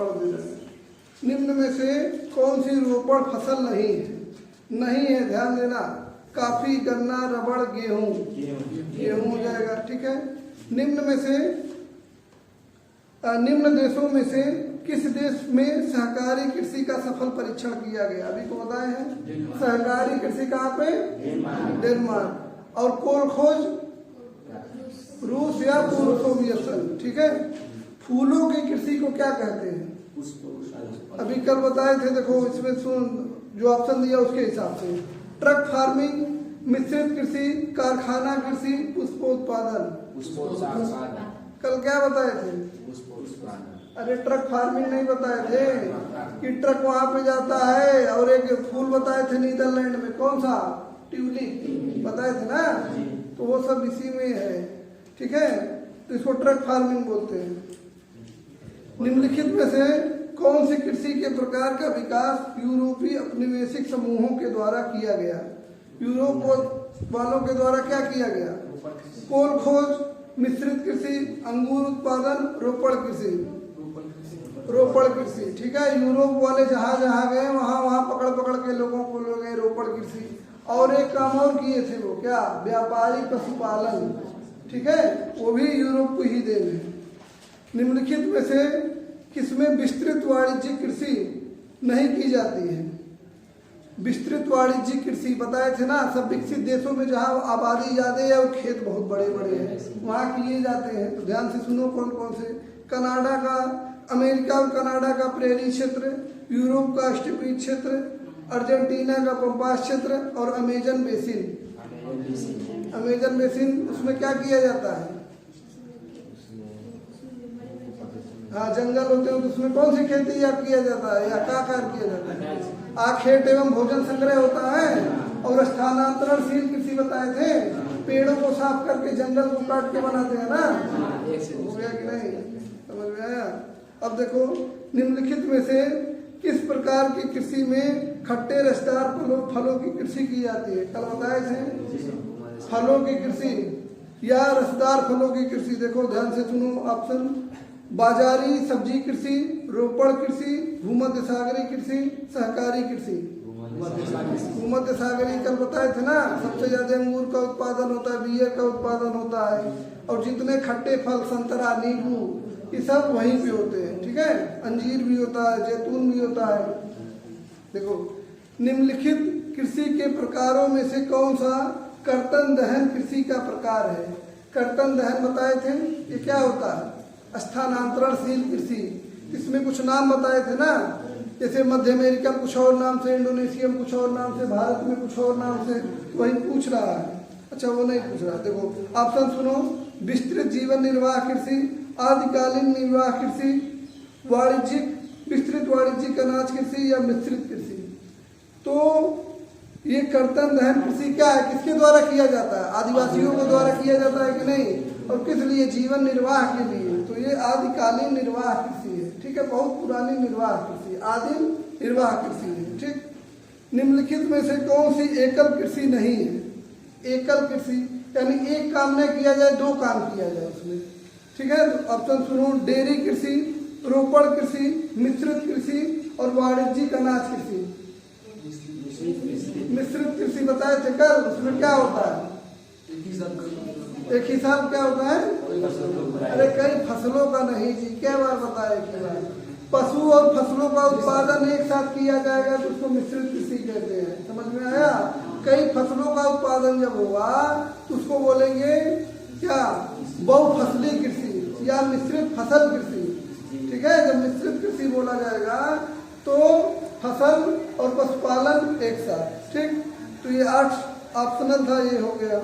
पढ़ दे रहे हैं। निम्न में से कौन सी रोपण फसल नहीं है? नहीं है, ध्यान देना, काफी, गन्ना, रबड़, गेहूं। गेहूं हो जाएगा, ठीक है। निम्न में से निम्न देशों में से किस देश में सहकारी कृषि का सफल परीक्षण किया गया? अभी को बताए हैं सहकारी कृषि कहाँ पे? डेनमार्क। और कोल खोज रूस या पूर्व सोवियत संघ, ठीक है। फूलों की कृषि को क्या कहते हैं? अभी कल बताए थे, देखो इसमें सुन जो ऑप्शन दिया उसके हिसाब से, ट्रक फार्मिंग, मिश्रित कृषि, कारखाना कृषि, पुष्पोत्पादन। कल क्या बताए थे? अरे ट्रक फार्मिंग नहीं बताए थे कि ट्रक वहां पे जाता है, और एक फूल बताए थे नीदरलैंड में, कौन सा? ट्यूलिप बताए थे ना, तो वो सब इसी में है, ठीक है। तो इसको ट्रक फार्मिंग बोलते हैं। निम्नलिखित में से कौन सी कृषि के प्रकार का विकास यूरोपीय औपनिवेशिक समूहों के द्वारा किया गया? यूरोप वालों के द्वारा क्या किया गया? कोल खोज, मिश्रित कृषि, अंगूर उत्पादन, रोपड़ कृषि। रोपड़ कृषि, ठीक है। यूरोप वाले जहाँ जहाँ गए वहाँ वहाँ पकड़ पकड़ के लोगों को ले गए रोपड़ कृषि। और एक काम और किए थे वो, क्या? व्यापारिक पशुपालन, ठीक है, वो भी यूरोप को ही देन है। निम्नलिखित में से किसमें विस्तृत वाणिज्यिक कृषि नहीं की जाती है? विस्तृत वाणिज्यिक कृषि बताए थे ना, सब विकसित देशों में जहाँ आबादी ज्यादा है और खेत बहुत बड़े बड़े हैं वहाँ किए जाते हैं। तो ध्यान से सुनो कौन कौन से। कनाडा का, अमेरिका और कनाडा का प्रेरी क्षेत्र, यूरोप का स्टीपी क्षेत्र, अर्जेंटीना का पंपास क्षेत्र और अमेजन बेसिन। अमेजन बेसिन, उसमें क्या किया जाता है? हाँ, जंगल होते हैं, तो उसमें कौन सी खेती या किया जाता है या क्या कार्य किया जाता है? आखेट एवं भोजन संग्रह होता है। और स्थानांतरणशील कृषि बताए थे, पेड़ों को साफ करके जंगल को काट के बनाते हैं ना, हो गया कि नहीं? समझ में आया? अब देखो, निम्नलिखित में से किस प्रकार की कृषि में खट्टे रसदार फलों की कृषि की जाती है? कल बताए थे फलों की कृषि या रसदार फलों की कृषि। देखो ध्यान से सुनो ऑप्शन, बाजारी सब्जी कृषि, रोपड़ कृषि, भूमध्य सागरीय कृषि, सहकारी कृषि। भूमध्य सागरीय कल बताए थे ना, सबसे ज्यादा अंगूर का उत्पादन होता है, बियर का उत्पादन होता है, और जितने खट्टे फल, संतरा, नींबू, ये सब वहीं पे होते हैं, ठीक है। अंजीर भी होता है, जैतून भी होता है। देखो, निम्नलिखित कृषि के प्रकारों में से कौन सा कर्तन दहन कृषि का प्रकार है? कर्तन दहन बताए थे, ये क्या होता है? स्थानांतरणशील कृषि। इसमें कुछ नाम बताए थे ना, जैसे मध्य अमेरिका कुछ और नाम से, इंडोनेशिया में कुछ और नाम से, भारत में कुछ और नाम से, वही पूछ रहा है। अच्छा, वो नहीं पूछ रहा। देखो ऑप्शन सुनो, विस्तृत जीवन निर्वाह कृषि, आदिकालीन निर्वाह कृषि, वाणिज्यिक, विस्तृत वाणिज्यिक अनाज कृषि या मिश्रित कृषि। तो ये कर्तन दहन कृषि क्या है? किसके द्वारा किया जाता है? आदिवासियों के द्वारा किया जाता है कि नहीं? और किस लिए? जीवन निर्वाह के लिए। तो ये आदिकालीन निर्वाह कृषि है, ठीक है, बहुत पुरानी निर्वाह कृषि, आदिम निर्वाह कृषि है, ठीक। निम्नलिखित में से कौन सी एकल कृषि नहीं है? एकल कृषि यानी एक काम नहीं किया जाए, दो काम किया जाए उसमें, ठीक है। तो ऑप्शन सुनो, डेयरी कृषि, रोपड़ कृषि, मिश्रित कृषि और वाणिज्यिक अनाज कृषि। मिश्रित कृषि बताए थे कल, उसमें क्या होता है? एक ही साल क्या होता है? अरे कई फसलों का नहीं जी, क्या बार बताया कि पशु और फसलों का उत्पादन एक साथ किया जाएगा तो उसको मिश्रित कृषि कहते हैं। समझ में आया? कई फसलों का उत्पादन जब होगा तो उसको बोलेंगे क्या? बहुफसली कृषि या मिश्रित फसल कृषि, ठीक है। जब मिश्रित कृषि बोला जाएगा तो फसल और पशुपालन एक साथ, ठीक। तो ये 8 ऑप्शनल था, ये हो गया।